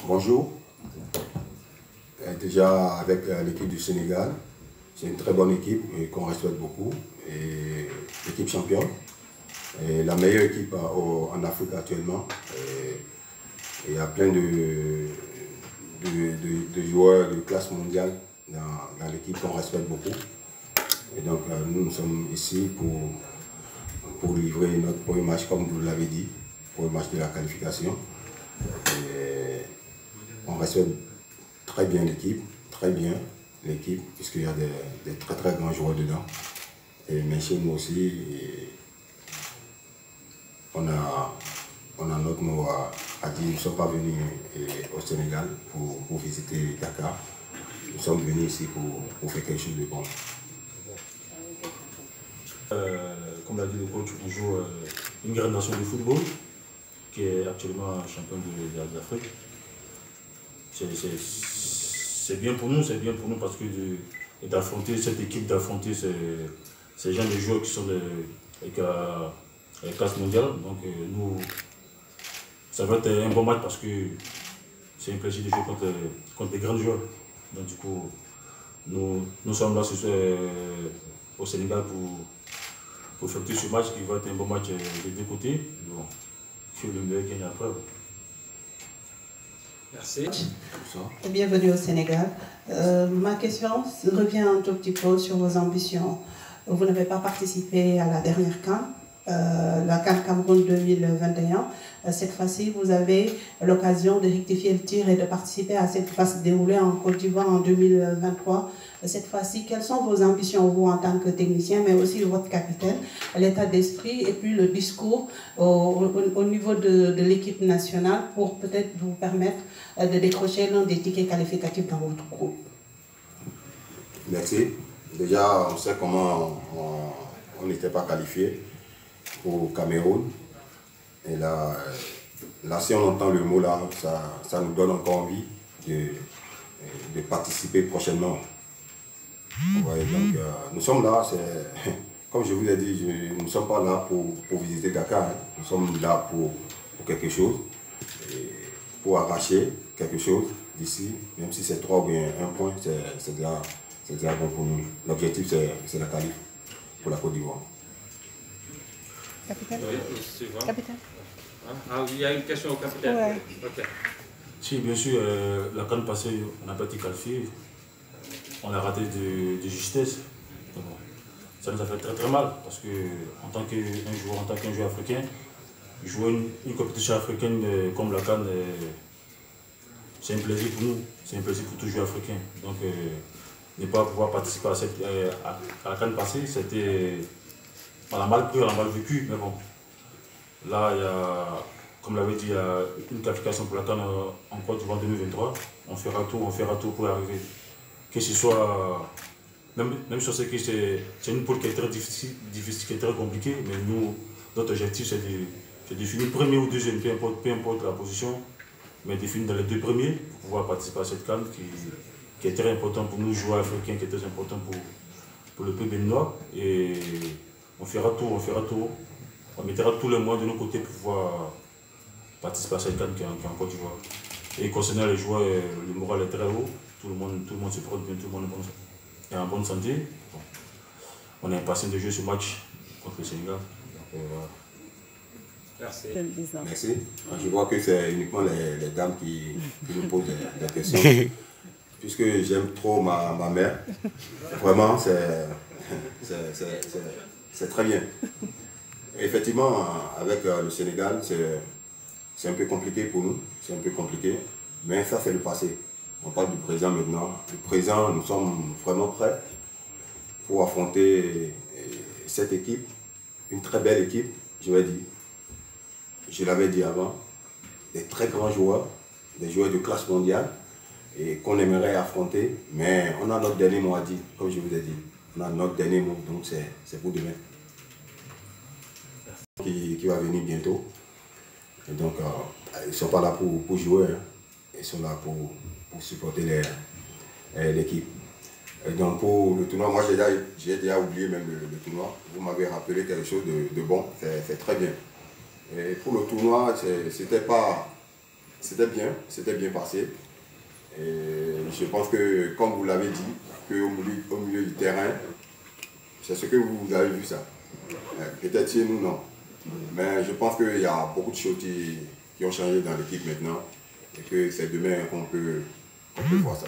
Bonjour. Déjà avec l'équipe du Sénégal, c'est une très bonne équipe qu'on respecte beaucoup. Et l'équipe championne, et la meilleure équipe en Afrique actuellement. Et il y a plein de joueurs de classe mondiale dans l'équipe qu'on respecte beaucoup. Et donc nous sommes ici pour livrer notre premier match, comme vous l'avez dit, pour le match de la qualification. Et on respecte très bien l'équipe, puisqu'il y a des très très grands joueurs dedans. Mais chez nous aussi, on a notre mot à dire. Nous ne sommes pas venus au Sénégal pour visiter Dakar. Nous sommes venus ici pour faire quelque chose de bon. Comme l'a dit le coach, on joue une grande nation de football qui est actuellement champion d'Afrique. C'est bien pour nous, parce que d'affronter cette équipe, d'affronter ces gens de joueurs qui sont avec la classe mondiale. Donc nous, ça va être un bon match parce que c'est un plaisir de jouer contre des grands joueurs. Donc du coup, nous sommes là au Sénégal pour effectuer ce match qui va être un bon match des deux côtés. Bon, que le meilleur gagne après. Merci. Bienvenue au Sénégal. Ma question revient un tout petit peu sur vos ambitions. Vous n'avez pas participé à la dernière CAN, la CAN Cameroun 2021. Cette fois-ci, vous avez l'occasion de rectifier le tir et de participer à cette phase déroulée en Côte d'Ivoire en 2023. Cette fois-ci, quelles sont vos ambitions, vous, en tant que technicien, mais aussi votre capitaine, l'état d'esprit et puis le discours au niveau de l'équipe nationale pour peut-être vous permettre de décrocher l'un des tickets qualificatifs dans votre groupe? Merci. Déjà, on sait comment on n'était pas qualifié au Cameroun. Et là, si on entend le mot là, ça nous donne encore envie de participer prochainement. Ouais, donc, nous sommes là, comme je vous l'ai dit, nous ne sommes pas là pour visiter Dakar. Hein. Nous sommes là pour quelque chose, pour arracher quelque chose d'ici, même si c'est 3 ou bien 1 point, c'est déjà bon pour nous. L'objectif, c'est la qualif pour la Côte d'Ivoire. Capitaine. Oui, Capitaine. Ah, il y a une question au capitaine. Ouais. Okay. Si, bien sûr, la CAN passée, on n'a pas été qualifié. On a raté de justesse. Donc, ça nous a fait très très mal parce que en tant qu'un joueur africain, jouer une compétition africaine comme la CAN, c'est un plaisir pour nous, c'est un plaisir pour tout joueur africain. Donc ne pas pouvoir participer à la CAN passée, c'était, on a mal pris, on a mal vécu, mais bon. Là, il y a, comme l'avait dit, il y a une qualification pour la CAN en Côte d'Ivoire 2023. On fera tout pour y arriver. Que ce soit, même sur ce qui c'est une poule qui est très difficile, qui est très compliquée, mais nous, notre objectif c'est de finir premier ou deuxième, peu importe la position, mais de finir dans les 2 premiers pour pouvoir participer à cette CAN qui est très important pour nous, joueurs africains, qui est très important pour le peuple béninois. Et on fera tout, on mettra tous les moyens de nos côtés pour pouvoir participer à cette CAN qui est en Côte d'Ivoire. Et concernant les joueurs, le moral est très haut. Tout le monde se porte bien, tout le monde est en bonne santé. Bon. On est impatient de jouer ce match contre le Sénégal. Voilà. Merci. Merci. Je vois que c'est uniquement les dames qui nous posent des questions. Puisque j'aime trop ma mère, vraiment c'est très bien. Et effectivement, avec le Sénégal, c'est un peu compliqué pour nous, mais ça c'est le passé. On parle du présent maintenant. Le présent, nous sommes vraiment prêts pour affronter cette équipe, une très belle équipe, je l'avais dit avant, des très grands joueurs, des joueurs de classe mondiale, et qu'on aimerait affronter, mais on a notre dernier mot à dire, comme je vous ai dit. On a notre dernier mot, donc c'est pour demain. Qui va venir bientôt. Et donc, ils ne sont pas là pour jouer, hein. Ils sont là pour supporter l'équipe. Et donc pour le tournoi, moi j'ai déjà oublié même le tournoi. Vous m'avez rappelé quelque chose de bon, c'est très bien. Et pour le tournoi, c'était pas c'était bien passé. Et je pense que, comme vous l'avez dit, qu'au milieu du terrain, c'est ce que vous avez vu ça. Peut-être chez nous, non. Mais je pense qu'il y a beaucoup de choses qui ont changé dans l'équipe maintenant et que c'est demain qu'on peut voir ça.